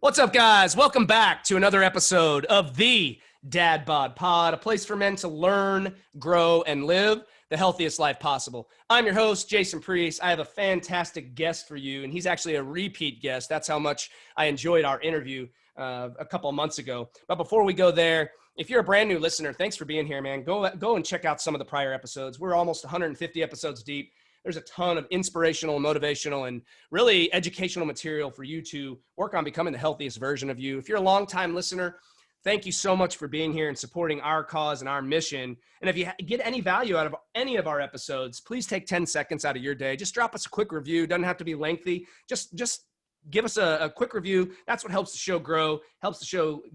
What's up, guys? Welcome back to another episode of the Dad Bod Pod, a place for men to learn, grow, and live the healthiest life possible. I'm your host, Jason Priest. I have a fantastic guest for you, and he's actually a repeat guest. That's how much I enjoyed our interview a couple of months ago. But before we go there, if you're a brand new listener, thanks for being here, man. Go and check out some of the prior episodes. We're almost 150 episodes deep. There's a ton of inspirational, motivational, and really educational material for you to work on becoming the healthiest version of you. If you're a longtime listener, thank you so much for being here and supporting our cause and our mission. And if you get any value out of any of our episodes, please take 10 seconds out of your day. Just drop us a quick review. It doesn't have to be lengthy. Just give us a quick review. That's what helps the show grow,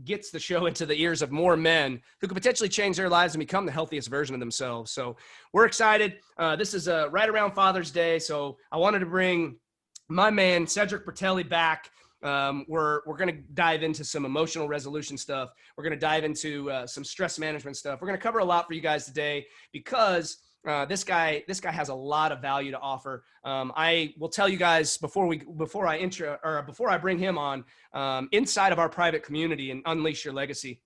gets the show into the ears of more men who could potentially change their lives and become the healthiest version of themselves. So we're excited. This is right around Father's Day. So I wanted to bring my man, Cedric Bertelli, back. We're going to dive into some emotional resolution stuff. We're going to dive into some stress management stuff. We're going to cover a lot for you guys today because this guy has a lot of value to offer. I will tell you guys before I bring him on, inside of our private community and Unleash Your Legacy,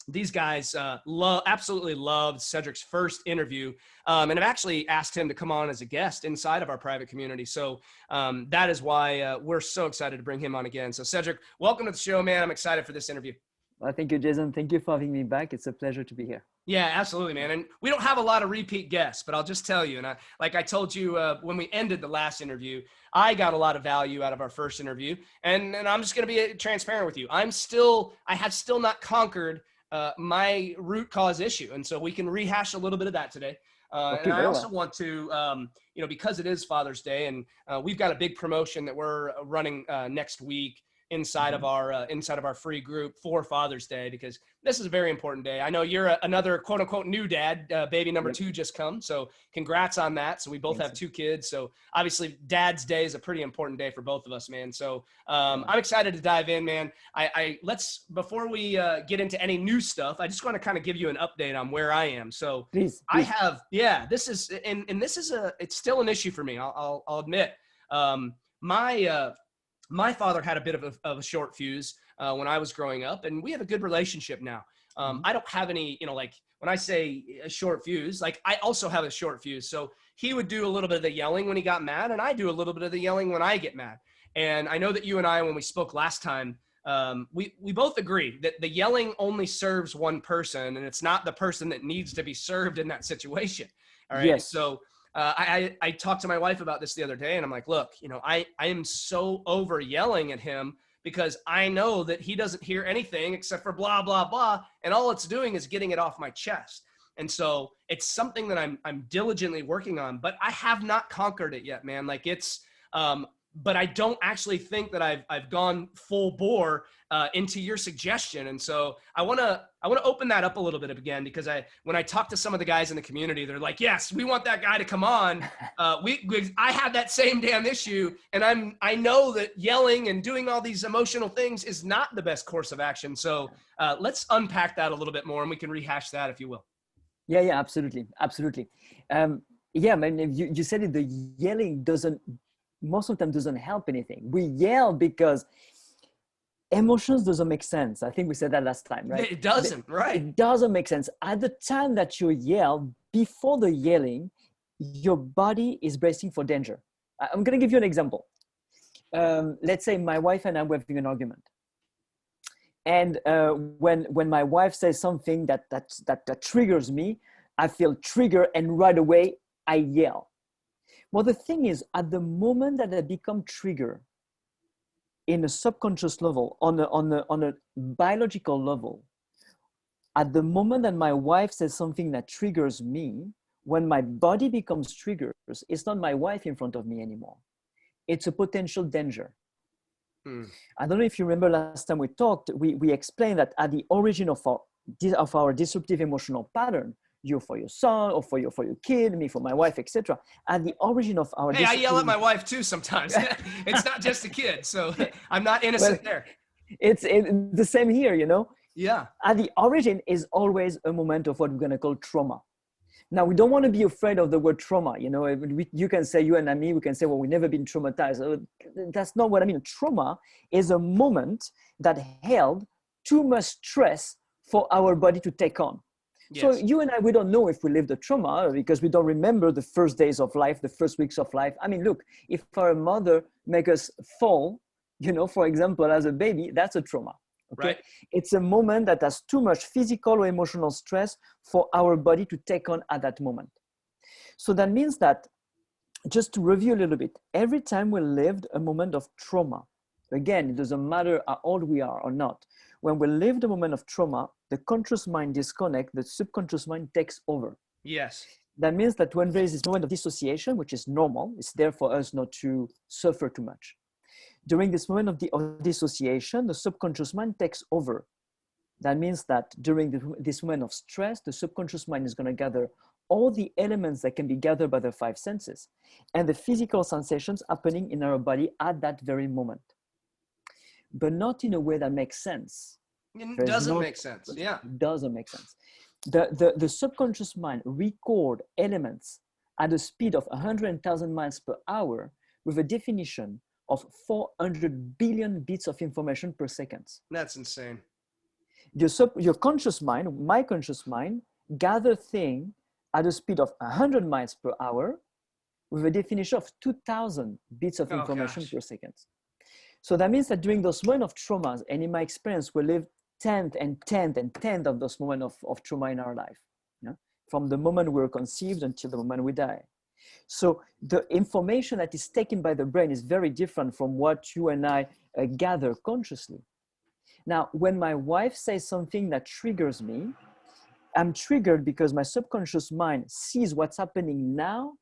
these guys absolutely loved Cedric's first interview, and have actually asked him to come on as a guest inside of our private community. So that is why we're so excited to bring him on again. So Cedric, welcome to the show, man. I'm excited for this interview. Well, thank you, Jason. Thank you for having me back. It's a pleasure to be here. Yeah, absolutely, man. And we don't have a lot of repeat guests, but I'll just tell you, and like I told you when we ended the last interview, I got a lot of value out of our first interview, and I'm just going to be transparent with you. I have still not conquered my root cause issue, and so we can rehash a little bit of that today. And I also want to, because it is Father's Day, and we've got a big promotion that we're running next week inside of our free group for Father's Day, because this is a very important day. I know you're another quote unquote new dad, baby number 2 just come. So congrats on that. So we both have 2 kids. So obviously Dad's Day is a pretty important day for both of us, man. So I'm excited to dive in, man. Before we get into any new stuff, I just want to kind of give you an update on where I am. So please. It's still an issue for me. I'll admit, my father had a bit of a short fuse when I was growing up, and we have a good relationship now. I don't have any, when I say a short fuse, like I also have a short fuse. So he would do a little bit of the yelling when he got mad, and I do a little bit of the yelling when I get mad. And I know that you and I, when we spoke last time, we both agree that the yelling only serves one person, and it's not the person that needs to be served in that situation. All right. Yes. So I talked to my wife about this the other day, and I'm like, look, I am so over yelling at him because I know that he doesn't hear anything except for blah, blah, blah. And all it's doing is getting it off my chest. And so it's something that I'm diligently working on, but I have not conquered it yet, man. Like but I don't actually think that I've gone full bore into your suggestion. And so I want to open that up a little bit again, because when I talk to some of the guys in the community, they're like, yes, we want that guy to come on. I have that same damn issue. And I know that yelling and doing all these emotional things is not the best course of action. So let's unpack that a little bit more, and we can rehash that, if you will. Yeah, absolutely. Absolutely. Yeah, man, you said it, the yelling most of the time doesn't help anything. We yell because emotions doesn't make sense. I think we said that last time, right? It doesn't, right? It doesn't make sense. At the time that you yell, before the yelling, your body is bracing for danger. I'm going to give you an example. Let's say my wife and I were having an argument. And when my wife says something that triggers me, I feel triggered, and right away I yell. Well, the thing is, at the moment that I become triggered in a subconscious level, on a biological level, at the moment that my wife says something that triggers me, when my body becomes triggered, it's not my wife in front of me anymore. It's a potential danger. I don't know if you remember last time we talked, we explained that at the origin of our disruptive emotional pattern, you for your son, or for your kid, me for my wife, etc. At the origin of our I yell at my wife too sometimes. It's not just a kid, so I'm not innocent there. It's the same here, Yeah. At the origin is always a moment of what we're going to call trauma. Now, we don't want to be afraid of the word trauma. You know, you can say, you and me, we can say, well, we've never been traumatized. That's not what I mean. Trauma is a moment that held too much stress for our body to take on. Yes. So you and I, we don't know if we lived a trauma because we don't remember the first days of life, the first weeks of life. I mean, look, if our mother make us fall, you know, for example, as a baby, that's a trauma. Okay? Right. It's a moment that has too much physical or emotional stress for our body to take on at that moment. So that means that, just to review a little bit, every time we lived a moment of trauma, again, it doesn't matter how old we are or not, when we live the moment of trauma, the conscious mind disconnects, the subconscious mind takes over. Yes. That means that when there is this moment of dissociation, which is normal, it's there for us not to suffer too much. During this moment of dissociation, the subconscious mind takes over. That means that during this moment of stress, the subconscious mind is going to gather all the elements that can be gathered by the five senses and the physical sensations happening in our body at that very moment. But not in a way that makes sense. It doesn't make sense. Yeah. It doesn't make sense. The subconscious mind record elements at a speed of 100,000 miles per hour with a definition of 400 billion bits of information per second. That's insane. Your conscious mind, my conscious mind, gather things at a speed of 100 miles per hour with a definition of 2,000 bits of information per second. So that means that during those moments of traumas, and in my experience, we live tenth of those moments of trauma in our life, you know? From the moment we're conceived until the moment we die. So the information that is taken by the brain is very different from what you and I gather consciously. Now, when my wife says something that triggers me, I'm triggered because my subconscious mind sees what's happening now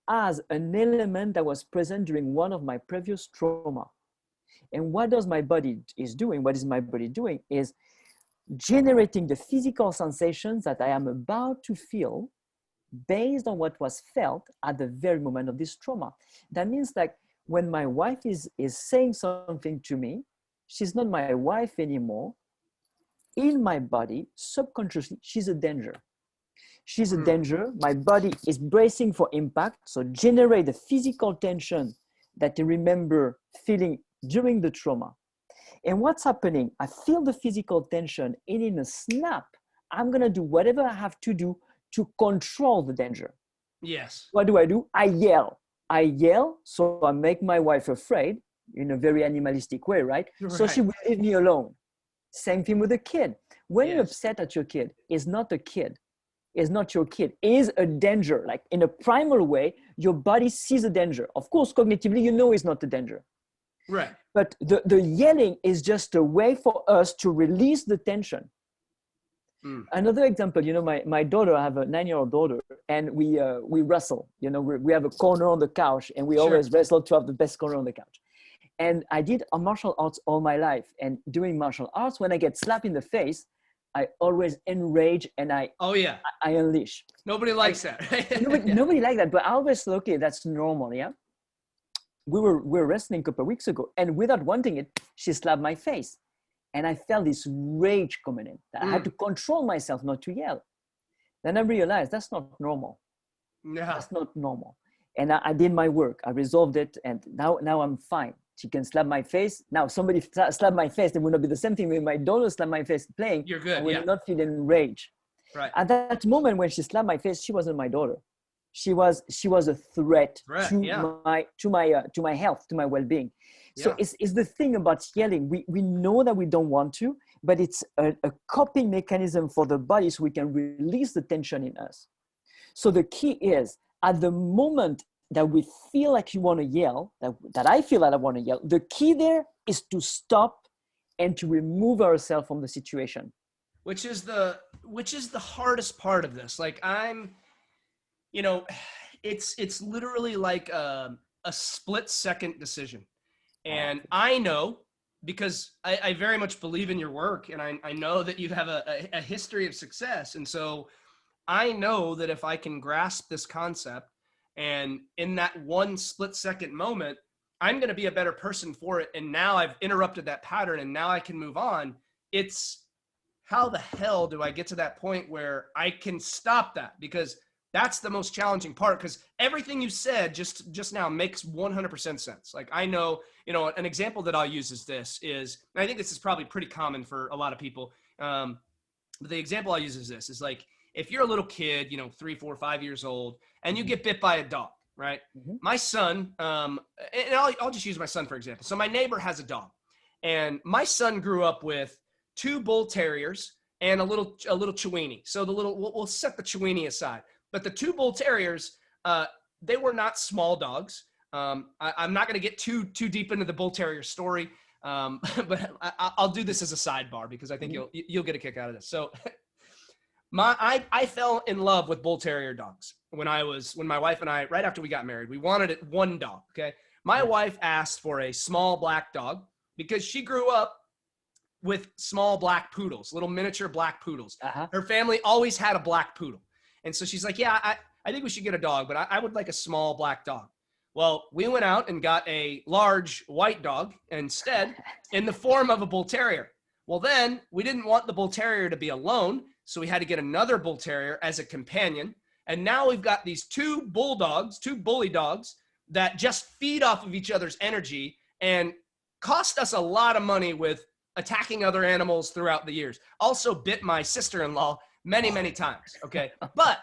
as an element that was present during one of my previous trauma. And what is my body doing is generating the physical sensations that I am about to feel based on what was felt at the very moment of this trauma. That means that when my wife is saying something to me, she's not my wife anymore. In my body, subconsciously, she's a danger. She's a danger. My body is bracing for impact. So generate the physical tension that you remember feeling during the trauma. And what's happening? I feel the physical tension, and in a snap, I'm going to do whatever I have to do to control the danger. Yes. What do? I yell, so I make my wife afraid in a very animalistic way, right? So she will leave me alone. Same thing with a kid. When you're upset at your kid, it's not a kid. It's not your kid. It is a danger. Like in a primal way, your body sees a danger. Of course, cognitively, you know it's not a danger. Right. But the yelling is just a way for us to release the tension. Another example, you know, my daughter, I have a 9-year-old daughter, and we wrestle. You know, we have a corner on the couch, and we always wrestle to have the best corner on the couch. And I did martial arts all my life. And doing martial arts, when I get slapped in the face, I always enrage and I unleash. Nobody likes that, right? Nobody likes that, but I always say, okay, that's normal, yeah? We were wrestling a couple of weeks ago, and without wanting it, she slapped my face. And I felt this rage coming in. I had to control myself not to yell. Then I realized that's not normal. No. That's not normal. And I did my work. I resolved it, and now I'm fine. She can slap my face. Now, somebody slap my face, it would not be the same thing when my daughter slapped my face playing. You're good, I will not feel enraged. Right. At that moment when she slapped my face, she wasn't my daughter. She was a threat to my health, to my well-being. So it's the thing about yelling. We know that we don't want to, but it's a coping mechanism for the body so we can release the tension in us. So the key is, at the moment that we feel like you want to yell, that I feel that I want to yell, the key there is to stop and to remove ourselves from the situation. Which is the hardest part of this. Like it's literally like a split-second decision. And I know, because I very much believe in your work, and I know that you have a history of success. And so I know that if I can grasp this concept, and in that one split-second moment, I'm going to be a better person for it. And now I've interrupted that pattern, and now I can move on. It's how the hell do I get to that point where I can stop that? Because That's the most challenging part, because everything you said just now makes 100% sense. Like, I know, an example that I'll use is this is, and I think this is probably pretty common for a lot of people. But the example I'll use is this is like, if you're a little kid, 3, 4, 5 years old, and you get bit by a dog, right? Mm-hmm. My son, and I'll just use my son for example. So my neighbor has a dog, and my son grew up with 2 bull terriers and a little Chiweenie. So we'll set the Chiweenie aside. But the 2 bull terriers, they were not small dogs. I'm not going to get too deep into the bull terrier story, but I'll do this as a sidebar because I think you'll get a kick out of this. So, I fell in love with bull terrier dogs when my wife and I, right after we got married, we wanted one dog. Okay, my wife asked for a small black dog because she grew up with small black poodles, little miniature black poodles. Uh-huh. Her family always had a black poodle. And so she's like, yeah, I think we should get a dog, but I would like a small black dog. Well, we went out and got a large white dog instead in the form of a bull terrier. Well, then we didn't want the bull terrier to be alone, so we had to get another bull terrier as a companion. And now we've got these 2 bully dogs that just feed off of each other's energy and cost us a lot of money with attacking other animals throughout the years. Also bit my sister-in-law many, many times. Okay. But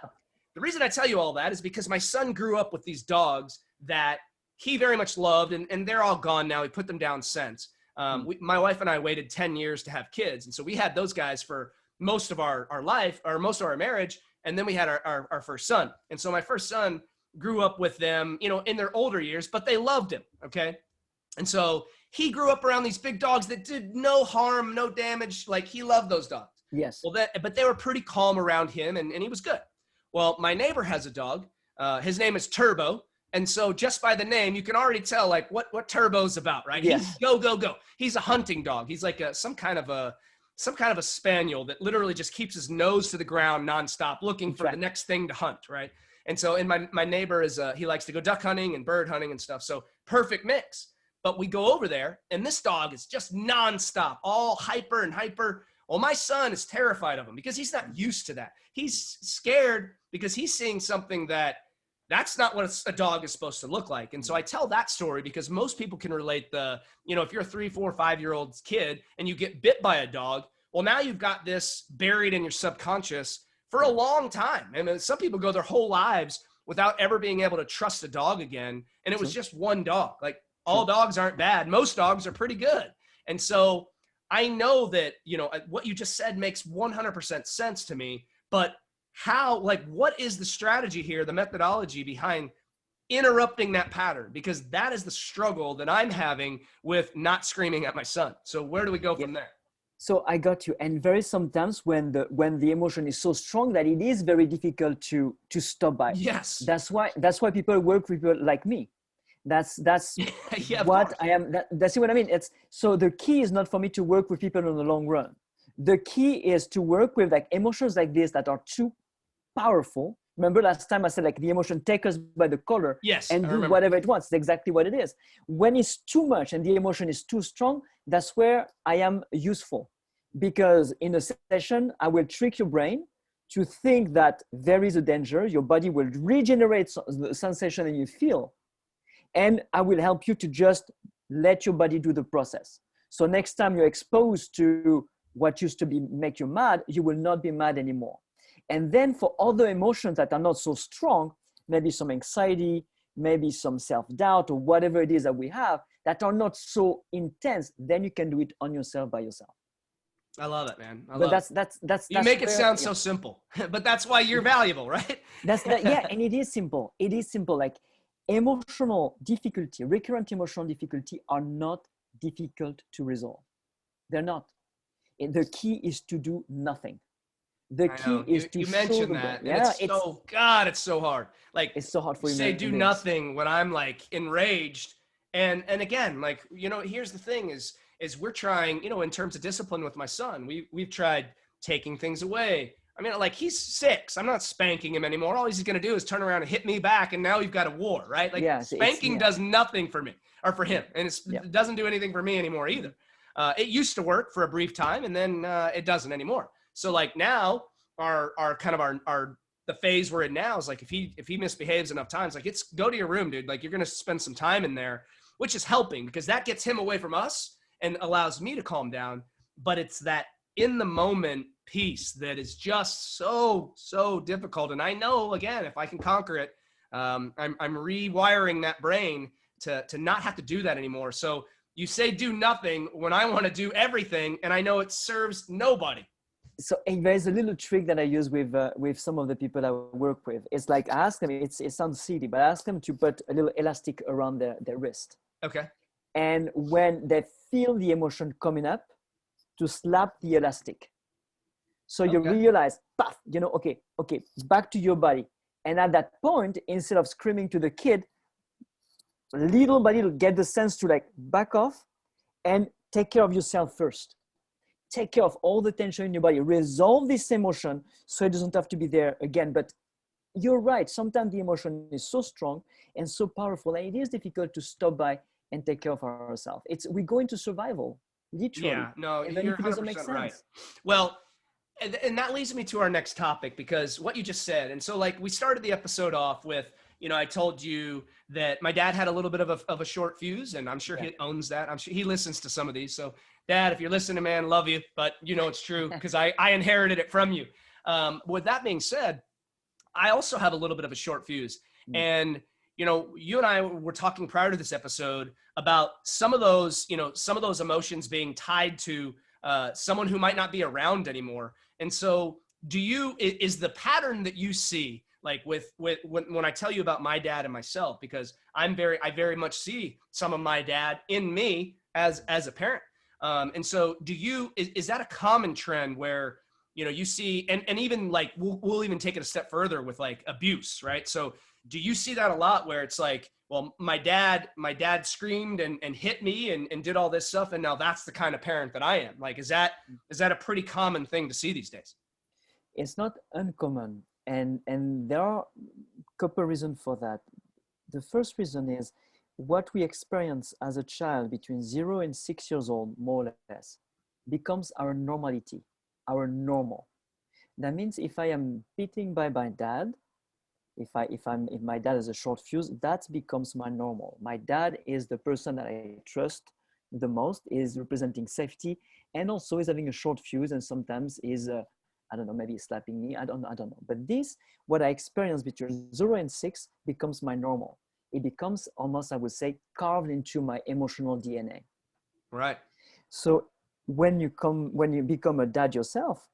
the reason I tell you all that is because my son grew up with these dogs that he very much loved, and they're all gone now. We put them down since. My wife and I waited 10 years to have kids. And so we had those guys for most of our life, or most of our marriage. And then we had our first son. And so my first son grew up with them, in their older years, but they loved him. Okay. And so he grew up around these big dogs that did no harm, no damage. Like, he loved those dogs. Yes. Well, but they were pretty calm around him, and he was good. Well, my neighbor has a dog. His name is Turbo. And so just by the name, you can already tell like what Turbo's about, right? Yes. He's go. He's a hunting dog. He's like some kind of a spaniel that literally just keeps his nose to the ground nonstop, looking for the next thing to hunt, right? And so, and my neighbor is he likes to go duck hunting and bird hunting and stuff. So perfect mix. But we go over there, and this dog is just nonstop, all hyper. Well, my son is terrified of him because he's not used to that. He's scared because he's seeing something that's not what a dog is supposed to look like. And so I tell that story because most people can relate if you're a 3, 4, 5-year-old kid and you get bit by a dog, well, now you've got this buried in your subconscious for a long time. And some people go their whole lives without ever being able to trust a dog again. And it was just one dog. Like, all dogs aren't bad. Most dogs are pretty good. And so I know that, what you just said makes 100% sense to me, but what is the strategy here, the methodology behind interrupting that pattern? Because that is the struggle that I'm having with not screaming at my son. So where do we go from there? So I got you. And very sometimes when the emotion is so strong that it is very difficult to stop by. Yes. That's why people work with people like me. That's yeah, what I am. That's what I mean. So the key is not for me to work with people in the long run. The key is to work with like emotions like this that are too powerful. Remember last time I said like the emotion take us by the collar, yes, and do whatever it wants. It's exactly what it is. When it's too much and the emotion is too strong, that's where I am useful, because in a session I will trick your brain to think that there is a danger. Your body will regenerate the sensation that you feel. And I will help you to just let your body do the process. So next time you're exposed to what used to make you mad, you will not be mad anymore. And then for other emotions that are not so strong, maybe some anxiety, maybe some self-doubt, or whatever it is that we have that are not so intense, then you can do it on yourself by yourself. I love it, man. That's you make it sound so simple, but that's why you're valuable, right? Yeah, and it is simple. It is simple. Like, emotional difficulty, recurrent emotional difficulty are not difficult to resolve. They're not. The key is to do nothing. The key is to you mentioned that. Yeah, it's so hard. Like, it's so hard for you to say do nothing when I'm like enraged. And again, like, here's the thing is we're trying, in terms of discipline with my son, we've tried taking things away. I mean, like, he's 6. I'm not spanking him anymore. All he's going to do is turn around and hit me back, and now we've got a war, right? Like, spanking does nothing for me or for him, and it doesn't do anything for me anymore either. It used to work for a brief time, and then it doesn't anymore. So, like, now our the phase we're in now is like, if he misbehaves enough times, like, it's go to your room, dude. Like, you're going to spend some time in there, which is helping because that gets him away from us and allows me to calm down. But it's that in the moment piece that is just so difficult. And I know, again, if I can conquer it, I'm rewiring that brain to not have to do that anymore. So you say do nothing when I want to do everything, and I know it serves nobody. So there's a little trick that I use with some of the people I work with. It's like I ask them, it sounds silly, but I ask them to put a little elastic around their wrist. Okay. And when they feel the emotion coming up, to slap the elastic. So you realize, paf, okay, back to your body. And at that point, instead of screaming to the kid, little by little, get the sense to like back off and take care of yourself first. Take care of all the tension in your body. Resolve this emotion so it doesn't have to be there again. But you're right. Sometimes the emotion is so strong and so powerful, and it is difficult to stop by and take care of ourselves. We go into survival, literally. Yeah, no, you're 100% right. Well, and that leads me to our next topic, because what you just said. And so, like, we started the episode off with, I told you that my dad had a little bit of a short fuse, and I'm sure he owns that. I'm sure he listens to some of these. So, Dad, if you're listening, man, love you, but it's true because I inherited it from you. With that being said, I also have a little bit of a short fuse. And, you and I were talking prior to this episode about some of those emotions being tied to someone who might not be around anymore. And so is the pattern that you see, like when I tell you about my dad and myself, because I very much see some of my dad in me as a parent. And so is that a common trend where, you see, and even like, we'll even take it a step further with like abuse, right? So do you see that a lot where it's like, well, my dad screamed and hit me and did all this stuff, and now that's the kind of parent that I am? Like, is that a pretty common thing to see these days? It's not uncommon. And there are a couple of reasons for that. The first reason is what we experience as a child between 0 and 6 years old, more or less, becomes our normality, our normal. That means if I am beaten by my dad, if my dad has a short fuse, that becomes my normal. My dad is the person that I trust the most, is representing safety, and also is having a short fuse, and sometimes is I don't know, maybe slapping me. I don't know. But what I experience between 0 and 6 becomes my normal. It becomes almost, I would say, carved into my emotional DNA. Right. So when you become a dad yourself,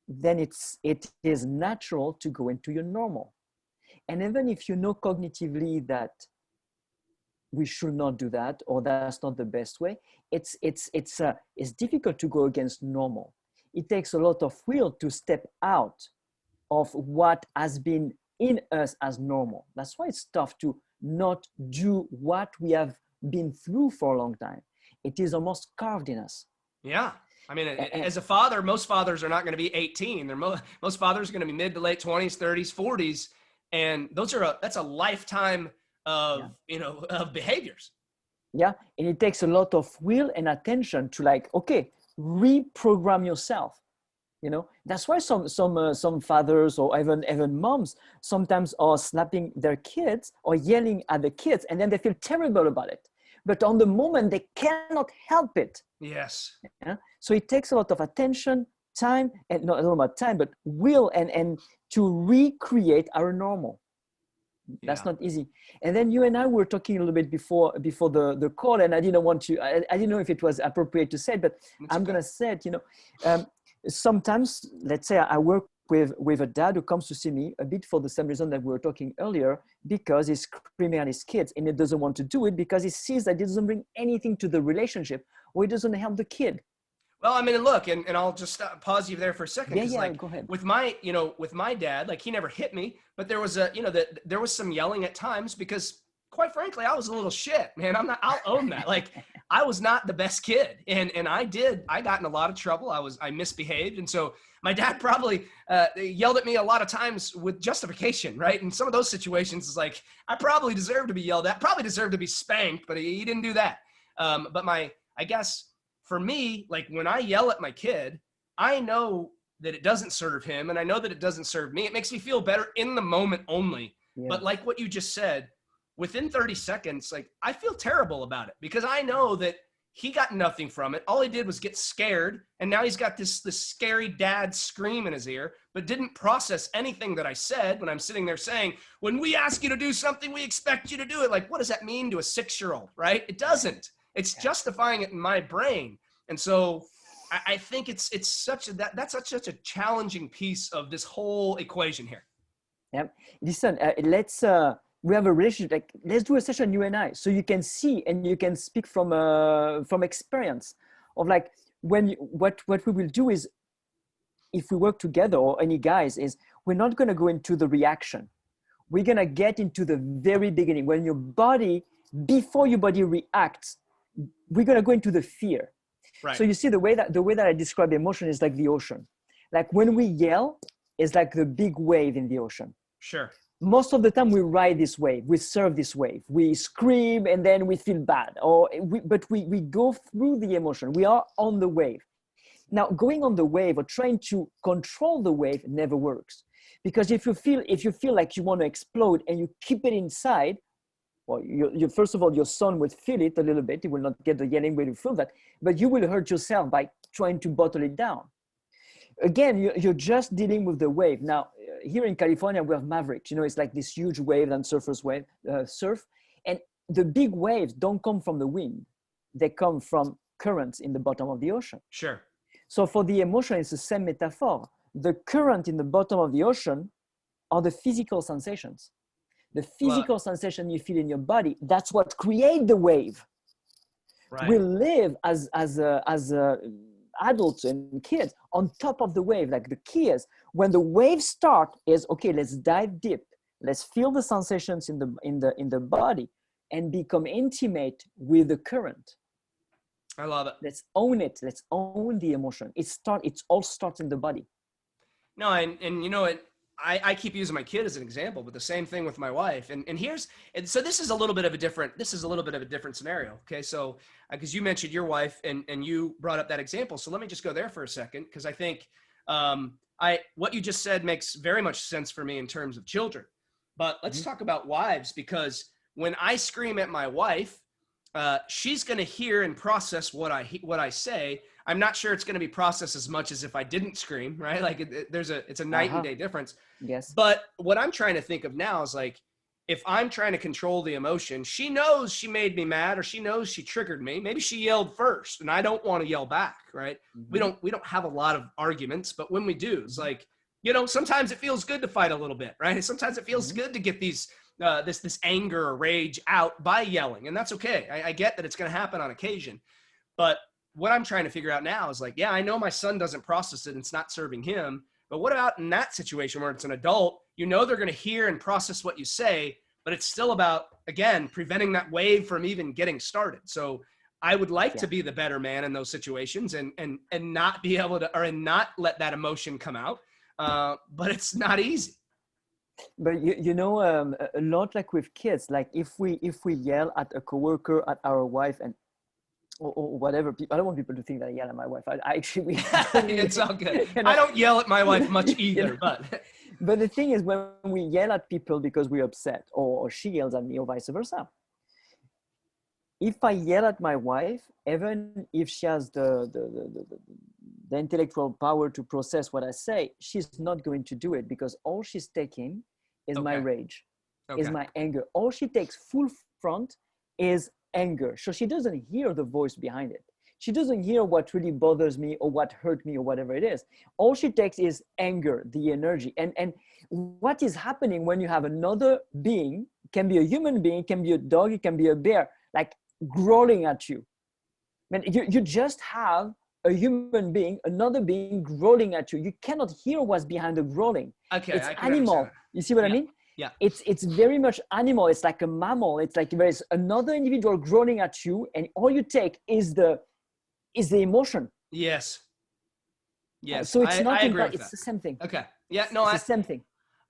then it is natural to go into your normal. And even if you know cognitively that we should not do that, or that's not the best way, it's difficult to go against normal. It takes a lot of will to step out of what has been in us as normal. That's why it's tough to not do what we have been through for a long time. It is almost carved in us. Yeah. I mean, as a father, most fathers are not going to be 18. Most fathers are going to be mid to late 20s, 30s, 40s. And that's a lifetime of behaviors. Yeah. And it takes a lot of will and attention to reprogram yourself. That's why some fathers or even moms sometimes are slapping their kids or yelling at the kids, and then they feel terrible about it. But on the moment, they cannot help it. Yes. Yeah? So it takes a lot of attention, time, and not about time, but will and to recreate our normal. That's not easy. And then you and I were talking a little bit before the call, and I didn't know if it was appropriate to say it, but I'm going to say it, sometimes, let's say I work with a dad who comes to see me a bit for the same reason that we were talking earlier, because he's screaming at his kids and he doesn't want to do it because he sees that it doesn't bring anything to the relationship, or it doesn't help the kid. Well, I mean, look, and I'll just pause you there for a second. Go ahead. With my dad, like, he never hit me, but there was there was some yelling at times because, quite frankly, I was a little shit, man. I'll own that. Like, I was not the best kid, and I got in a lot of trouble. I misbehaved. And so my dad probably yelled at me a lot of times with justification, right? And some of those situations is like, I probably deserve to be yelled at, probably deserve to be spanked, but he didn't do that. But I guess for me, like, when I yell at my kid, I know that it doesn't serve him, and I know that it doesn't serve me. It makes me feel better in the moment only. Yeah. But like what you just said, within 30 seconds, like I feel terrible about it because I know that he got nothing from it. All he did was get scared. And now he's got this scary dad scream in his ear, but didn't process anything that I said when I'm sitting there saying, when we ask you to do something, we expect you to do it. Like, what does that mean to a 6-year-old, right? It doesn't. It's justifying it in my brain. And so I think that's such a challenging piece of this whole equation here. Yep. Listen, we have a relationship. Like, let's do a session, you and I, so you can see and you can speak from experience of like what we will do is, if we work together, or any guys, is we're not going to go into the reaction. We're going to get into the very beginning when before your body reacts. We're going to go into the fear. Right. So you see the way that I describe emotion is like the ocean. Like when we yell, it's like the big wave in the ocean. Sure. Most of the time we ride this wave, we surf this wave, we scream and then we feel bad, but we go through the emotion. We are on the wave. Now, going on the wave or trying to control the wave never works, because if you feel like you want to explode and you keep it inside, well, you first of all, your son will feel it a little bit. He will not get the yelling way to feel that, but you will hurt yourself by trying to bottle it down. Again, you're just dealing with the wave. Now, here in California, we have Mavericks. It's like this huge wave and surfers surf. And the big waves don't come from the wind. They come from currents in the bottom of the ocean. Sure. So for the emotion, it's the same metaphor. The current in the bottom of the ocean are the physical sensations. The physical sensation you feel in your body, that's what creates the wave. Right. We live as adults and kids on top of the wave. Like the key is, when the waves start, is okay, let's dive deep, let's feel the sensations in the body and become intimate with the current. I love it. Let's own it. Let's own the emotion. It all starts in the body. No, and I keep using my kid as an example, but the same thing with my wife. And so this is a little bit of a different scenario. Okay. So, because you mentioned your wife and you brought up that example. So let me just go there for a second. Cause I think, what you just said makes very much sense for me in terms of children, but let's talk about wives, because when I scream at my wife, she's going to hear and process what I say. I'm not sure it's going to be processed as much as if I didn't scream, right? Like it's a night and day difference. Yes. But what I'm trying to think of now is like, if I'm trying to control the emotion, she knows she made me mad, or she knows she triggered me. Maybe she yelled first and I don't want to yell back, right? Mm-hmm. We don't have a lot of arguments, but when we do, it's like, sometimes it feels good to fight a little bit, right? Sometimes it feels good to get these, this anger or rage out by yelling. And that's okay. I get that it's going to happen on occasion, but what I'm trying to figure out now is like, yeah, I know my son doesn't process it and it's not serving him, but what about in that situation where it's an adult, they're going to hear and process what you say, but it's still about, again, preventing that wave from even getting started. So I would like to be the better man in those situations and not be able to, or not let that emotion come out. But it's not easy. But a lot like with kids, like if we yell at a coworker, at our wife, or whatever, I don't want people to think that I yell at my wife. I actually, it's all good. I don't yell at my wife much either, but the thing is, when we yell at people because we're upset, or she yells at me, or vice versa. If I yell at my wife, even if she has the intellectual power to process what I say, she's not going to do it, because all she's taking is my rage, is my anger. All she takes full front is anger. So she doesn't hear the voice behind it. She doesn't hear what really bothers me or what hurt me or whatever it is. All she takes is anger, the energy. And what is happening when you have another being, can be a human being, can be a dog, it can be a bear, like growling at you. Man, you just have a human being, another being growling at you. You cannot hear what's behind the growling. Okay, it's animal. You see what I mean? Yeah. It's very much animal. It's like a mammal. It's like there's another individual growling at you, and all you take is the emotion. Yes. Yes. So it's not. It's the same thing. Okay. Yeah. No. It's the same thing.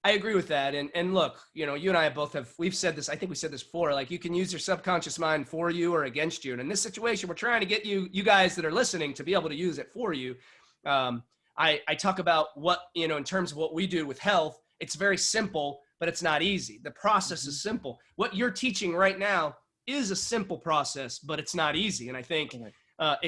I agree with that. And look, you and I both we've said this. I think we said this before. Like, you can use your subconscious mind for you or against you. And in this situation, we're trying to get you guys that are listening to be able to use it for you. I talk about what, in terms of what we do with health, it's very simple, but it's not easy. The process is simple. What you're teaching right now is a simple process, but it's not easy. And I think but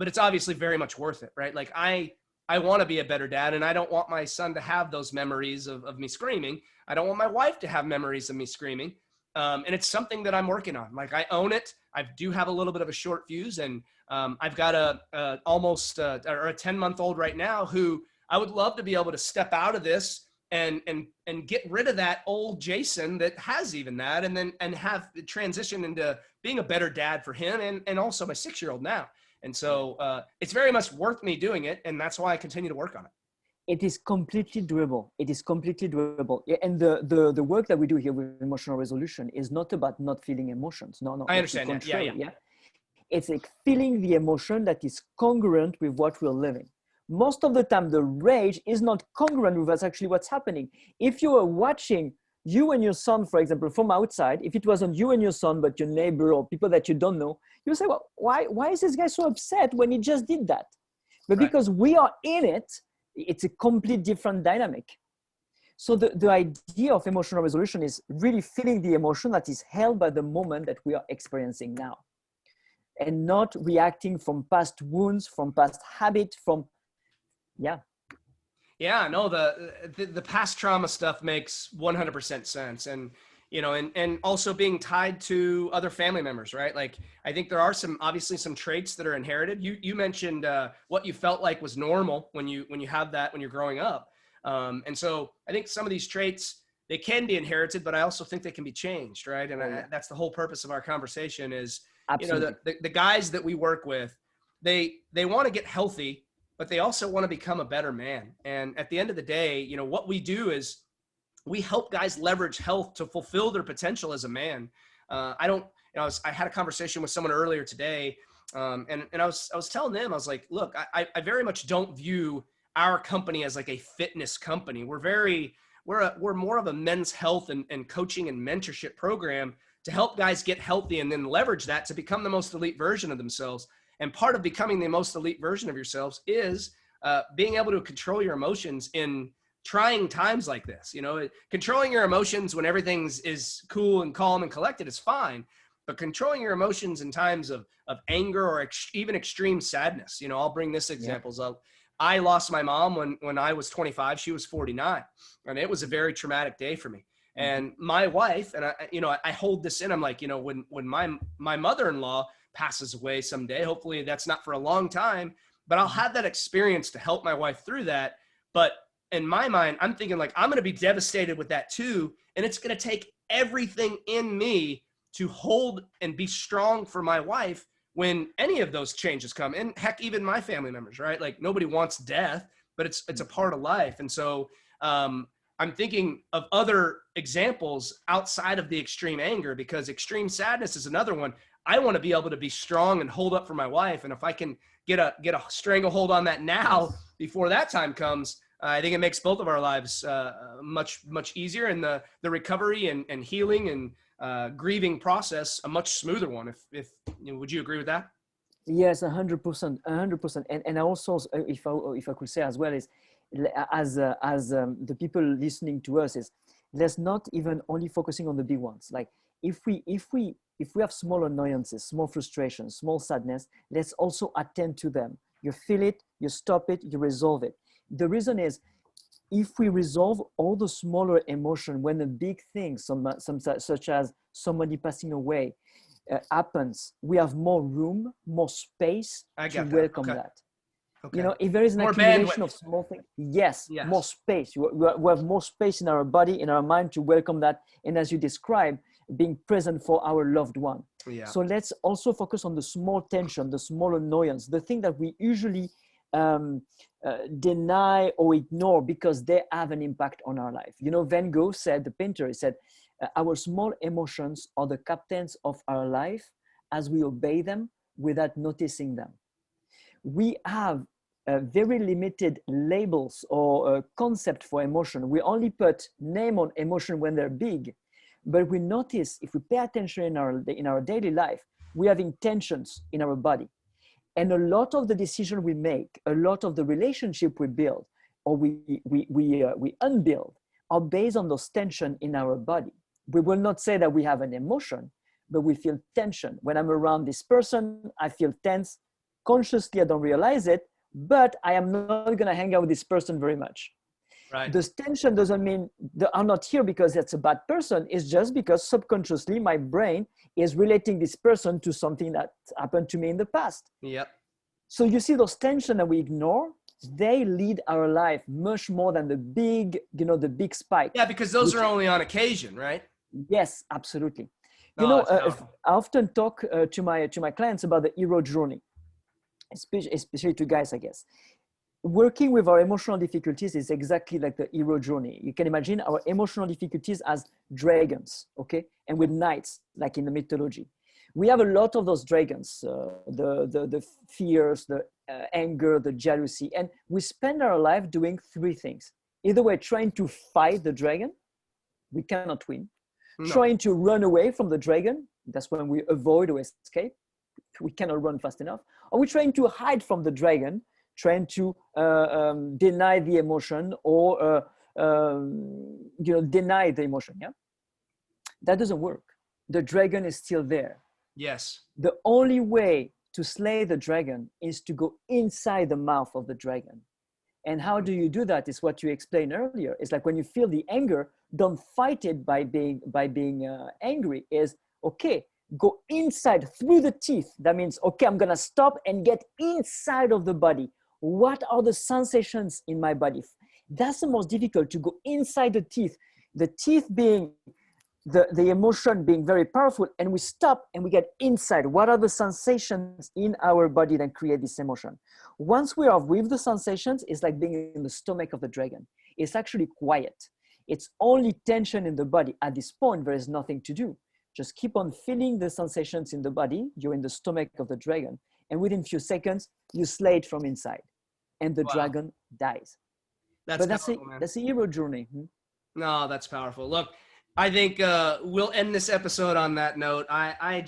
it's obviously very much worth it, right? Like I want to be a better dad, and I don't want my son to have those memories of me screaming. I don't want my wife to have memories of me screaming. And it's something that I'm working on. Like I own it. I do have a little bit of a short fuse, and I've got a 10-month-old right now who I would love to be able to step out of this and get rid of that old Jason that has even that, and have the transition into being a better dad for him and also my 6-year-old now. And so it's very much worth me doing it, and that's why I continue to work on it. It is completely doable. It is completely doable. And the work that we do here with emotional resolution is not about not feeling emotions. No. I understand that. Yeah. It's like feeling the emotion that is congruent with what we're living. Most of the time, the rage is not congruent with what's happening. If you are watching you and your son, for example, from outside, if it wasn't you and your son, but your neighbor or people that you don't know, you say, well, why is this guy so upset when he just did that? But because we are in it, it's a complete different dynamic. So the idea of emotional resolution is really feeling the emotion that is held by the moment that we are experiencing now, and not reacting from past wounds, from past habit, Yeah, no, the past trauma stuff makes 100% sense. And, and also being tied to other family members, right? Like, I think there are obviously some traits that are inherited. You mentioned what you felt like was normal when you have that, when you're growing up. And so I think some of these traits, they can be inherited, but I also think they can be changed, right? And that's the whole purpose of our conversation is, the guys that we work with, they want to get healthy, but they also want to become a better man. And at the end of the day, what we do is we help guys leverage health to fulfill their potential as a man. I had a conversation with someone earlier today, and I was telling them, I was like, look, I very much don't view our company as like a fitness company. We're more of a men's health and coaching and mentorship program to help guys get healthy and then leverage that to become the most elite version of themselves. And part of becoming the most elite version of yourselves is being able to control your emotions in trying times like this. Controlling your emotions when everything's is cool and calm and collected is fine, but controlling your emotions in times of anger or even extreme sadness. I'll bring this examples up. I lost my mom when I was 25. She was 49, and it was a very traumatic day for me. And my wife, and I hold this in. I'm like, when my mother-in-law passes away someday, hopefully that's not for a long time, but I'll have that experience to help my wife through that. But in my mind, I'm thinking like, I'm going to be devastated with that too. And it's going to take everything in me to hold and be strong for my wife when any of those changes come. And heck, even my family members, right? Like nobody wants death, but it's a part of life. And so, I'm thinking of other examples outside of the extreme anger, because extreme sadness is another one. I want to be able to be strong and hold up for my wife. And if I can get a stranglehold on that now before that time comes, I think it makes both of our lives much, much easier, and the recovery and healing and grieving process a much smoother one. Would you agree with that? Yes, 100%, 100%. And I also, if I could say as well, is as the people listening to us, is let's not even only focusing on the big ones. Like if we have small annoyances, small frustrations, small sadness, let's also attend to them. You feel it, you stop it, you resolve it. The reason is, if we resolve all the smaller emotion when a big thing, such as somebody passing away, happens, we have more room, more space to welcome that. Okay. If there is an accumulation of small things, yes, more space. We have more space in our body, in our mind to welcome that. And as you described, being present for our loved one. Yeah. So let's also focus on the small tension, the small annoyance, the thing that we usually deny or ignore because they have an impact on our life. Van Gogh said, the painter, he said, our small emotions are the captains of our life as we obey them without noticing them. We have very limited labels or concept for emotion. We only put name on emotion when they're big, but we notice, if we pay attention in our daily life, we have intentions in our body. And a lot of the decision we make, a lot of the relationship we build or we unbuild are based on those tension in our body. We will not say that we have an emotion, but we feel tension. When I'm around this person, I feel tense. Consciously, I don't realize it, but I am not going to hang out with this person very much. Right. This tension doesn't mean that I'm not here because that's a bad person. It's just because subconsciously my brain is relating this person to something that happened to me in the past. Yep. So you see those tensions that we ignore, they lead our life much more than the big, the big spike. Yeah, because those are only on occasion, right? Yes, absolutely. Oh, I often talk to my clients about the hero journey, especially to guys, I guess. Working with our emotional difficulties is exactly like the hero journey. You can imagine our emotional difficulties as dragons, okay? And with knights, like in the mythology. We have a lot of those dragons, the fears, the anger, the jealousy, and we spend our life doing three things. Either we're trying to fight the dragon, we cannot win. No. Trying to run away from the dragon, that's when we avoid or escape. We cannot run fast enough. Or we're trying to hide from the dragon, trying to deny the emotion or deny the emotion. Yeah, that doesn't work. The dragon is still there. Yes. The only way to slay the dragon is to go inside the mouth of the dragon. And how do you do that? Is what you explained earlier. It's like when you feel the anger, don't fight it by being angry. Is okay. Go inside through the teeth. That means, okay, I'm going to stop and get inside of the body. What are the sensations in my body? That's the most difficult, to go inside the teeth being the emotion being very powerful, and we stop and we get inside. What are the sensations in our body that create this emotion? Once we are with the sensations, it's like being in the stomach of the dragon. It's actually quiet. It's only tension in the body. At this point, there is nothing to do. Just keep on feeling the sensations in the body. You're in the stomach of the dragon. And within a few seconds, you slay it from inside. And the dragon dies. That's a hero journey. No, that's powerful. Look, I think we'll end this episode on that note. I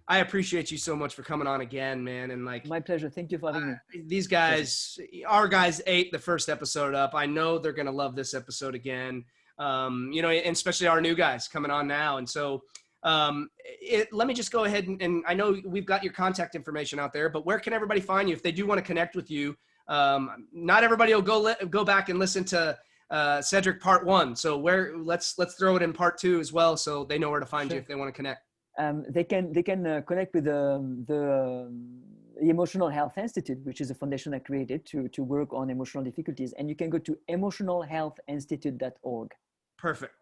appreciate you so much for coming on again, man. And like, my pleasure. Thank you for having me. These guys, our guys ate the first episode up. I know they're going to love this episode again. And especially our new guys coming on now. And so let me just go ahead and I know we've got your contact information out there, but where can everybody find you if they do want to connect with you? Not everybody will go back and listen to Cedric part 1. So let's throw it in part 2 as well, so they know where to find you if they want to connect. They can connect with the Emotional Health Institute, which is a foundation I created to work on emotional difficulties. And you can go to emotionalhealthinstitute.org. Perfect.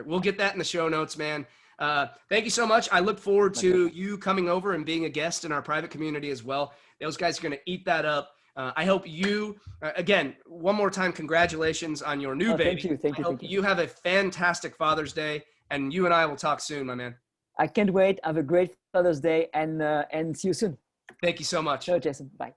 We'll get that in the show notes, man. Thank you so much. I look forward to you coming over and being a guest in our private community as well. Those guys are going to eat that up. I hope you, again, one more time, congratulations on your new baby. Thank you. I hope you have a fantastic Father's Day, and you and I will talk soon, my man. I can't wait. Have a great Father's Day, and see you soon. Thank you so much. Ciao, Jason. Bye.